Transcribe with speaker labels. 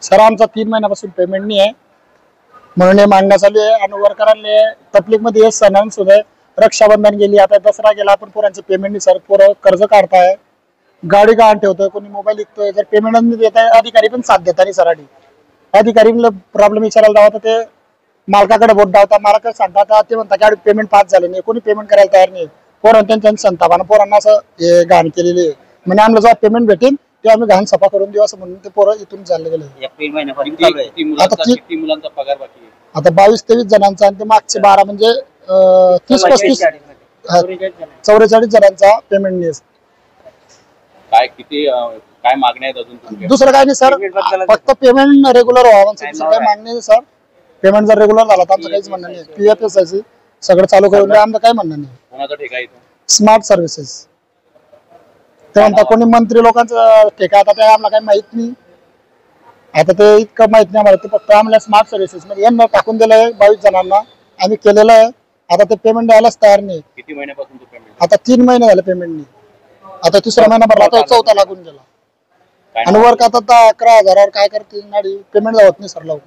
Speaker 1: Sir आमचा 3 महिन्यापासून payment नाही आहे म्हणून हे मागण्या चालू आहे आणि वर्करांनी तकलीफ मध्ये हे सण सुद्धा रक्षाबंधन गेली, आता दसरा गेला, आपण पोरांचे पेमेंट नाही सर. पोरं कर्ज काढताय, गाडी गहाण ठेवतोय, कोणी मोबाईल विकतोय. जर पेमेंट नाही देत आहे अधिकारी पण साथ देता नाही सर. अधिकारीला प्रॉब्लेम विचारायला जावं तर ते मालकाकडे बोट डावता, मालकाकडे सांगतात, ते म्हणतात की पेमेंट पास झाले नाही, कोणी पेमेंट करायला तयार नाही. पोरांना त्यांच्या संतापानं पोरांना असं हे घाण केलेली आहे. म्हणजे आम्हाला जेव्हा पेमेंट भेटेल ते आम्ही घाण सफा करून देऊ असं म्हणून ते पोरं इथून चालले गेले. आता 22-23 जणांचा आणि ते मागचे 12 म्हणजे 30-35 44 जणांचा पेमेंट नाही.
Speaker 2: काय किती काय मागण्या आहेत अजून?
Speaker 1: दुसरं काय नाही सर, फक्त पेमेंट रेग्युलर व्हावं, दुसरं काही मागणी नाही सर. पेमेंट जर रेग्युलर झाला तर आमचं काहीच म्हणणं नाही. PFSI सगळं चालू करून द्या, आमचं काही म्हणणं नाही.
Speaker 2: कोणाचा ठेका आहे?
Speaker 1: Smart services. ते म्हणता कोणी मंत्री लोकांचं ठेका, आता ते आम्हाला काही माहित नाही. आता ते इतकं माहित नाही आम्हाला. ते फक्त आम्हाला स्मार्ट सर्व्हिसेस मध्ये यांना टाकून दिलंय 22 जणांना, आम्ही केलेलं आहे. आता ते पेमेंट द्यायलाच तयार नाही.
Speaker 2: किती महिन्यापासून पेमेंट?
Speaker 1: आता 3 महिने झाले पेमेंट नाही. आता 3रा महिना भरला, आता 4था लागून गेला. आणि वर्क आता 11,000 काय करते, पेमेंट होत नाही सर लवकर.